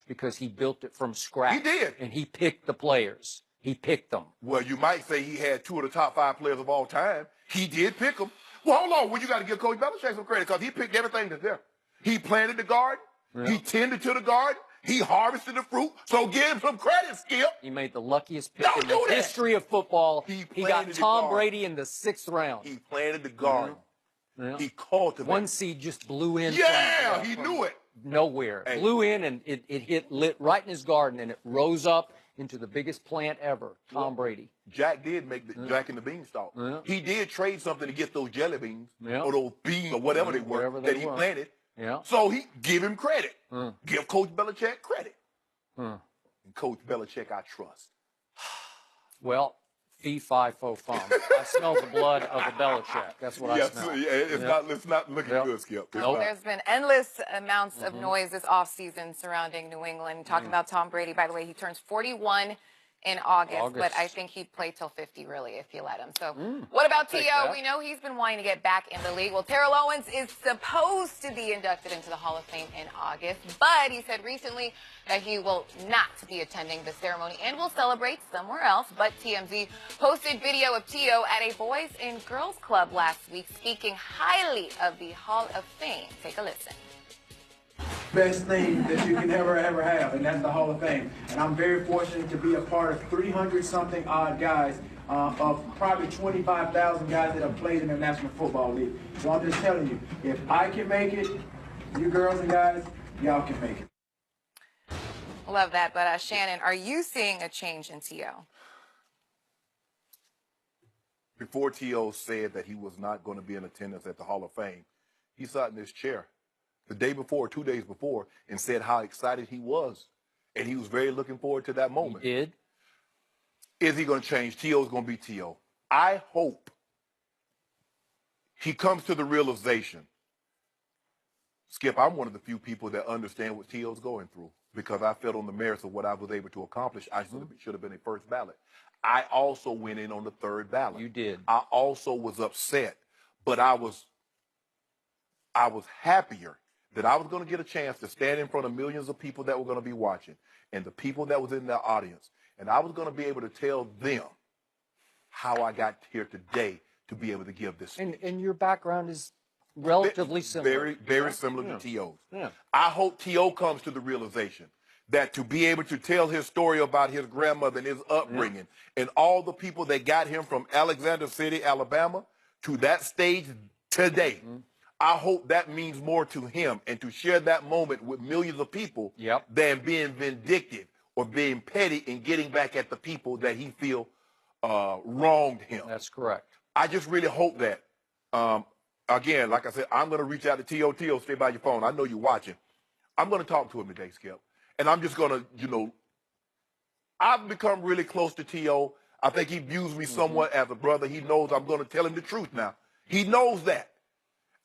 because he built it from scratch. He did. And he picked the players. He picked them. Well, you might say he had 2 of the top 5 players of all time. He did pick them. Well, hold on. Well, you got to give Coach Belichick some credit because he picked everything that's there. He planted the garden. Yeah. He tended to the garden. He harvested the fruit. So give him some credit, Skip. He made the luckiest pick in the history of football. He got Tom Brady in the 6th round. He planted the garden. Yeah. He cultivated. One seed just blew in. Yeah, he knew it. Nowhere. Hey. Blew in, and it lit right in his garden, and it rose up into the biggest plant ever, Tom Brady. Jack did make the Jack and the Beanstalk. Yeah. He did trade something to get those jelly beans or those beans or whatever they were that he planted. Yeah. So he give him credit. Give Coach Belichick credit. And Coach Belichick, I trust. Well, fee, fi, fo, fum. I smell the blood of a Belichick. That's what I smell. Yeah, it's not looking good, Skip. Nope. There's been endless amounts of noise this offseason surrounding New England. Talking about Tom Brady, by the way, he turns 41 in August, but I think he'd play till 50, really, if you let him. So what about T.O.? We know he's been wanting to get back in the league. Well, Terrell Owens is supposed to be inducted into the Hall of Fame in August, but he said recently that he will not be attending the ceremony and will celebrate somewhere else. But TMZ posted video of T.O. at a Boys and Girls Club last week, speaking highly of the Hall of Fame. Take a listen. Best thing that you can ever have, and that's the Hall of Fame. And I'm very fortunate to be a part of 300-something odd guys of probably 25,000 guys that have played in the National Football League. So I'm just telling you, if I can make it, you girls and guys, y'all can make it. Love that. But Shannon, are you seeing a change in T.O.? Before T.O. said that he was not going to be in attendance at the Hall of Fame, he sat in his chair the day before, 2 days before, and said how excited he was. And he was very looking forward to that moment. He did. Is he going to change? T.O.'s going to be T.O. I hope he comes to the realization, Skip, I'm one of the few people that understand what T.O.'s going through because I felt on the merits of what I was able to accomplish. I should have been a first ballot. I also went in on the 3rd ballot. You did. I also was upset, but I was happier that I was going to get a chance to stand in front of millions of people that were going to be watching and the people that was in the audience. And I was going to be able to tell them how I got here today to be able to give this speech. And your background is relatively similar. Very, very similar to T.O.'s. Yeah. I hope T.O. comes to the realization that to be able to tell his story about his grandmother and his upbringing and all the people that got him from Alexander City, Alabama, to that stage today, I hope that means more to him and to share that moment with millions of people than being vindictive or being petty and getting back at the people that he feel wronged him. That's correct. I just really hope that, again, like I said, I'm going to reach out to T.O. T.O., stay by your phone. I know you're watching. I'm going to talk to him today, Skip. And I'm just going to, I've become really close to T.O. I think he views me somewhat as a brother. He knows I'm going to tell him the truth now. He knows that.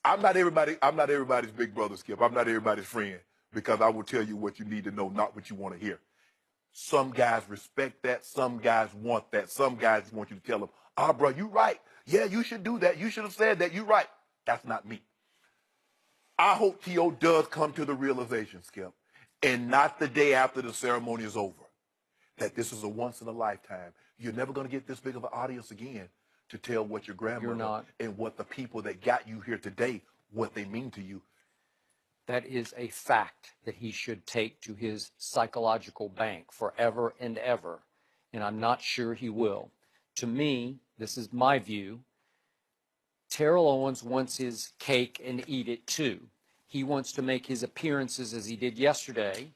I'm not everybody's big brother, Skip. I'm not everybody's friend because I will tell you what you need to know, not what you want to hear. Some guys respect that. Some guys want that. Some guys want you to tell them, bro, you right. Yeah, you should do that. You should have said that. You right. That's not me. I hope T.O. does come to the realization, Skip, and not the day after the ceremony is over, that this is a once in a lifetime. You're never going to get this big of an audience again to tell what your grandmother and what the people that got you here today, what they mean to you. That is a fact that he should take to his psychological bank forever and ever, and I'm not sure he will. To me, this is my view, Terrell Owens wants his cake and eat it too. He wants to make his appearances as he did yesterday,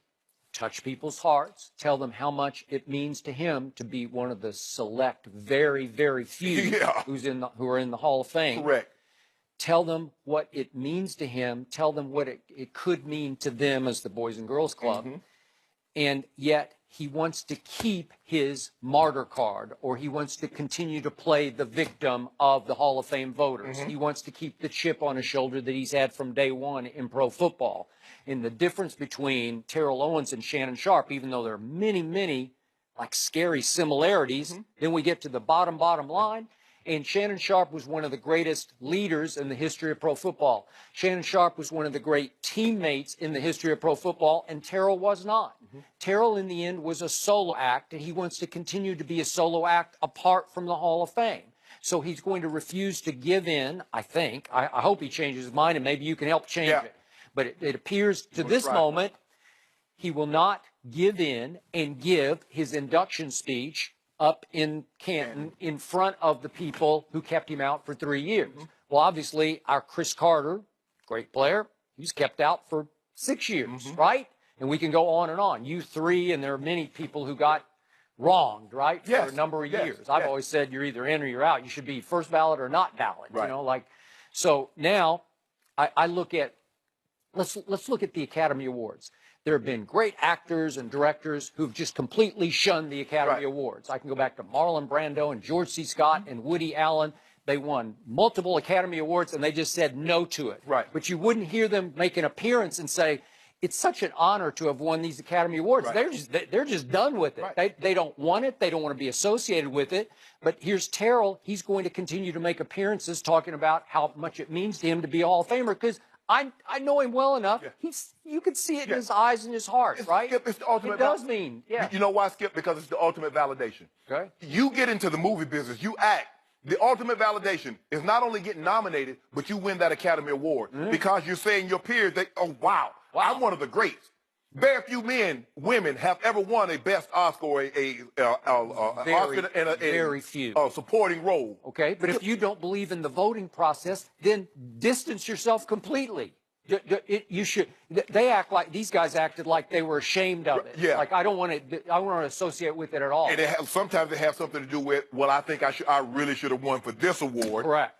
touch people's hearts, tell them how much it means to him to be one of the select, very, very few who are in the Hall of Fame. Correct. Tell them what it means to him. Tell them what it could mean to them as the Boys and Girls Club. And yet he wants to keep his martyr card, or he wants to continue to play the victim of the Hall of Fame voters. He wants to keep the chip on his shoulder that he's had from day one in pro football. And the difference between Terrell Owens and Shannon Sharpe, even though there are many, many like scary similarities, then we get to the bottom line, And Shannon Sharpe was one of the greatest leaders in the history of pro football. Shannon Sharpe was one of the great teammates in the history of pro football, and Terrell was not. Terrell, in the end, was a solo act, and he wants to continue to be a solo act apart from the Hall of Fame. So he's going to refuse to give in, I think. I hope he changes his mind, and maybe you can help change it. But it appears to this moment he will not give in and give his induction speech up in Canton in front of the people who kept him out for 3 years. Well, obviously, our Chris Carter, great player, he's kept out for 6 years, right? And we can go on and on. You three, and there are many people who got wronged, right, for a number of years. I've always said you're either in or you're out. You should be first ballot or not ballot, you know, like. So now I look at, let's look at the Academy Awards. There have been great actors and directors who've just completely shunned the Academy Awards. I can go back to Marlon Brando and George C. Scott and Woody Allen. They won multiple Academy Awards, and they just said no to it. But you wouldn't hear them make an appearance and say, it's such an honor to have won these Academy Awards. They're just done with it. They don't want it. They don't want to be associated with it. But here's Terrell. He's going to continue to make appearances talking about how much it means to him to be a Hall of Famer, because I know him well enough. You can see it in his eyes and his heart, right? Skip, it's the ultimate. It does mean, You know why, Skip? Because it's the ultimate validation. Okay. You get into the movie business, you act. The ultimate validation is not only getting nominated, but you win that Academy Award because you're saying your peers, oh, wow, I'm one of the greats. Very few women have ever won a Best Oscar or Oscar and very few supporting role. Okay, but if you don't believe in the voting process, then distance yourself completely. You should. They act like, these guys acted like they were ashamed of it. Like I don't want to associate with it at all. And sometimes it has something to do with, well, I think I really should have won for this award. Correct.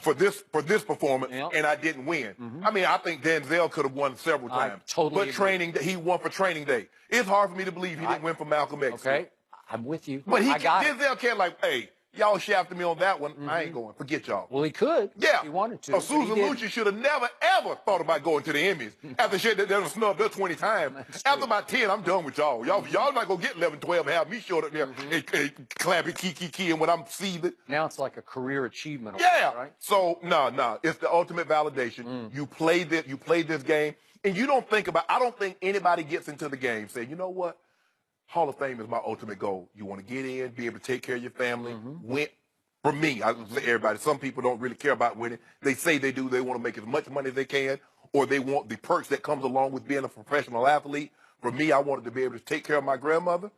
For this performance, and I didn't win. I mean, I think Denzel could have won several times. Totally agree. He won for Training Day. It's hard for me to believe he didn't win for Malcolm X. Okay, I'm with you. But Denzel can't like, hey, y'all shafted me on that one. I ain't going. Forget y'all. Well, he could. Yeah. If he wanted to. Susan Lucci should have never, ever thought about going to the Emmys after she had done snubbed her 20 times. After about 10, I'm done with y'all. Y'all not going to get 11, 12 and have me showed up there and clapping key and when I'm seething. Now it's like a career achievement. Yeah. Right? So, no. It's the ultimate validation. You played this game, and you don't think about, I don't think anybody gets into the game saying, you know what? Hall of Fame is my ultimate goal. You want to get in, be able to take care of your family, win. For me, I would say everybody, some people don't really care about winning. They say they do. They want to make as much money as they can, or they want the perks that comes along with being a professional athlete. For me, I wanted to be able to take care of my grandmother,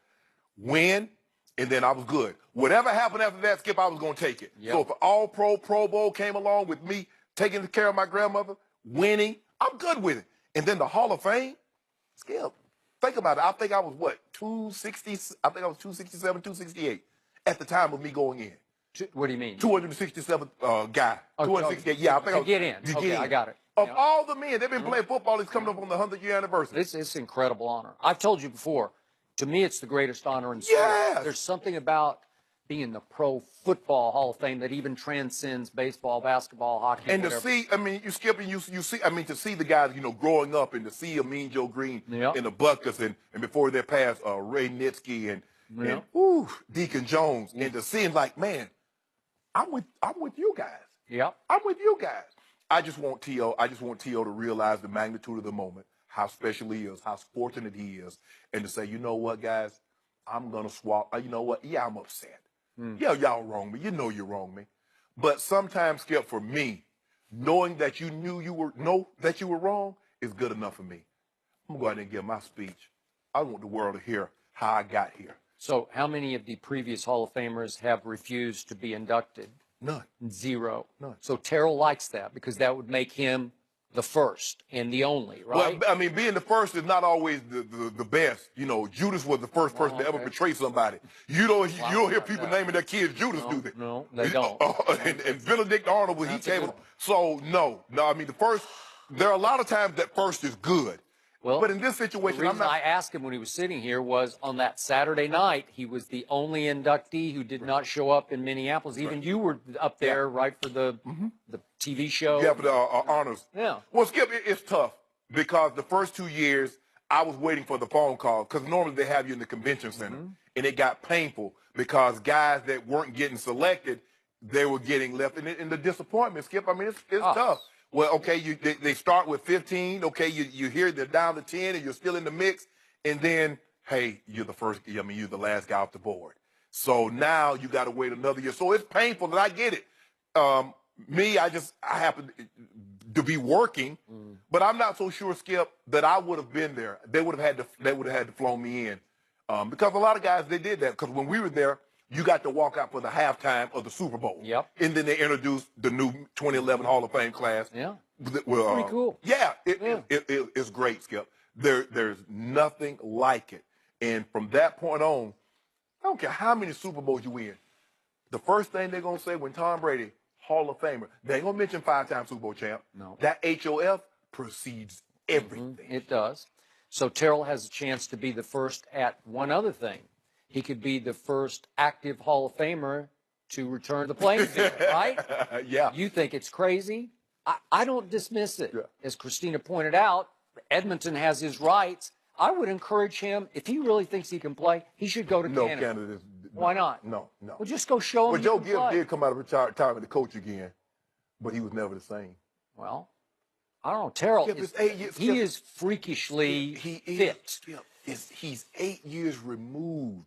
win, and then I was good. Whatever happened after that, Skip, I was going to take it. So if an Pro Bowl came along with me taking care of my grandmother, winning, I'm good with it. And then the Hall of Fame, Skip, think about it. I think I was, 260? I think I was 267, 268 at the time of me going in. What do you mean? 267th guy. 268. Yeah, I think. To get in. Okay, I got it. Of all the men, they've been playing football. It's coming up on the 100-year anniversary. It's an incredible honor. I've told you before. To me, it's the greatest honor in sports. There's something about being in the Pro Football Hall of Fame that even transcends baseball, basketball, hockey. And to see, I mean, you skip and you see, I mean, to see the guys, growing up and to see Mean Joe Green and the Buckers and before their past, Ray Nitsky and Deacon Jones, and to see him like, man, I'm with you guys. I'm with you guys. I just want T.O. to realize the magnitude of the moment, how special he is, how fortunate he is, and to say, you know what, guys, I'm gonna swap. You know what? Yeah, I'm upset. Yeah, y'all wrong me. You know you wrong me. But sometimes, Skip, for me, knowing that you were wrong is good enough for me. I'm gonna go ahead and give my speech. I want the world to hear how I got here. So how many of the previous Hall of Famers have refused to be inducted? None. Zero. None. So Terrell likes that because that would make him the first and the only, right? Well, I mean, being the first is not always the best. Judas was the first person to ever betray somebody. You don't hear people naming their kids Judas, do they? No, they don't. And Benedict Arnold, when he came. So, no. I mean, there are a lot of times that first is good. Well, but in this situation, the reason I asked him when he was sitting here was on that Saturday night, he was the only inductee who did not show up in Minneapolis. Even you were up there, right, for the TV show? Yeah, for the honors. Yeah. Well, Skip, it's tough because the first 2 years, I was waiting for the phone call because normally they have you in the convention center. And it got painful because guys that weren't getting selected, they were getting left. And the disappointment, Skip, I mean, it's tough. Well, okay, they start with 15. Okay, you hear they're down to 10 and you're still in the mix. And then, hey, you're the last guy off the board. So now you got to wait another year. So it's painful, and I get it. I happen to be working, but I'm not so sure, Skip, that I would have been there. They would have had to flown me in, because a lot of guys, they did that. Because when we were there, you got to walk out for the halftime of the Super Bowl. Yep. And then they introduced the new 2011 Hall of Fame class. Yeah. Well, pretty cool. Yeah, it's great, Skip. There's nothing like it. And from that point on, I don't care how many Super Bowls you win. The first thing they're going to say when Tom Brady, Hall of Famer, they ain't going to mention 5-time Super Bowl champ. No. That HOF precedes everything. It does. So Terrell has a chance to be the first at one other thing. He could be the first active Hall of Famer to return to the playing field, right? Yeah. You think it's crazy? I don't dismiss it. Yeah. As Christina pointed out, Edmonton has his rights. I would encourage him, if he really thinks he can play, he should go to Canada. Canada. Why not? No. Well, just go show him. But Joe can Gibbs play. did come out of retirement to coach again, but he was never the same. Well, I don't know. Terrell, Skip, it's 8 years. he is freakishly fit. Skip, he's 8 years removed.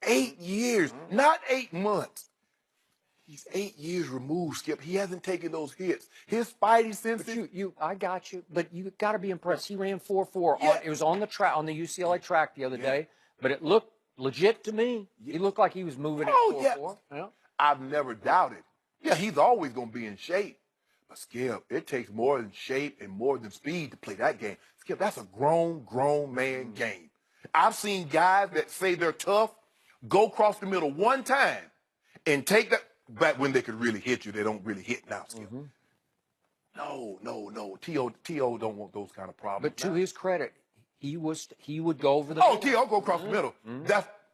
8 years, not 8 months. He's 8 years removed, Skip. He hasn't taken those hits. His fighting senses. I got you, but you got to be impressed. He ran 4.4. Yeah. It was on the track, on the UCLA track the other day, but it looked legit to me. He looked like he was moving at 4.4. Yeah. I've never doubted. Yeah, he's always going to be in shape. But Skip, it takes more than shape and more than speed to play that game. Skip, that's a grown man game. I've seen guys that say they're tough go across the middle one time and take that. Back when they could really hit you, they don't really hit now, Skip. No. T.O. don't want those kind of problems. But to his credit, he would go over the Oh, middle. T.O. go across the middle.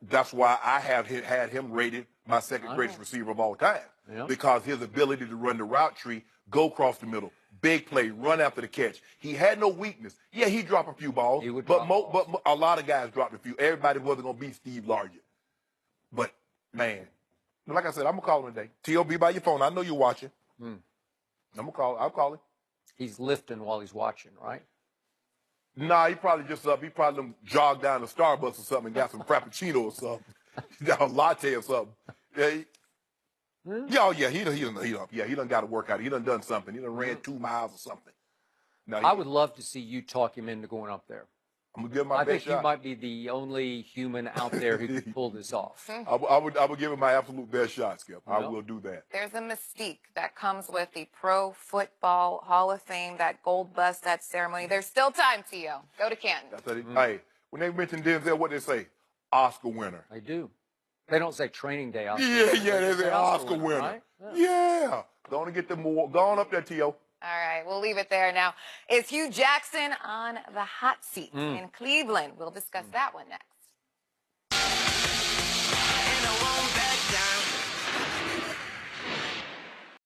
That's why I had him rated my second greatest receiver of all time. Yeah. Because his ability to run the route tree, go across the middle, big play, run after the catch. He had no weakness. Yeah, he dropped a few balls, but a lot of guys dropped a few. Everybody wasn't going to be Steve Largent. But, man, like I said, I'm going to call him today. T.O., by your phone. I know you're watching. I'm going to call. I'll call him. He's lifting while he's watching, right? Nah, he probably just up. He probably done jogged down to Starbucks or something and got some Frappuccino or something. Got a latte or something. Yeah, he done got to work out. He done something. He done ran 2 miles or something. Now, I would love to see you talk him into going up there. I'm gonna give him my I best think shot. you might be the only human out there who could pull this off. I would give him my absolute best shot, Skip. I will do that. There's a mystique that comes with the Pro Football Hall of Fame, that gold bust, that ceremony. There's still time, T.O. Go to Canton. Hey, when they mention Denzel, what they say? Oscar winner. They do. They don't say training day. Oscar. Yeah, they say Oscar winner. Right? Yeah. Go on and get them more. Go on up there, T.O. All right, we'll leave it there now. Is Hugh Jackson on the hot seat in Cleveland? We'll discuss that one next.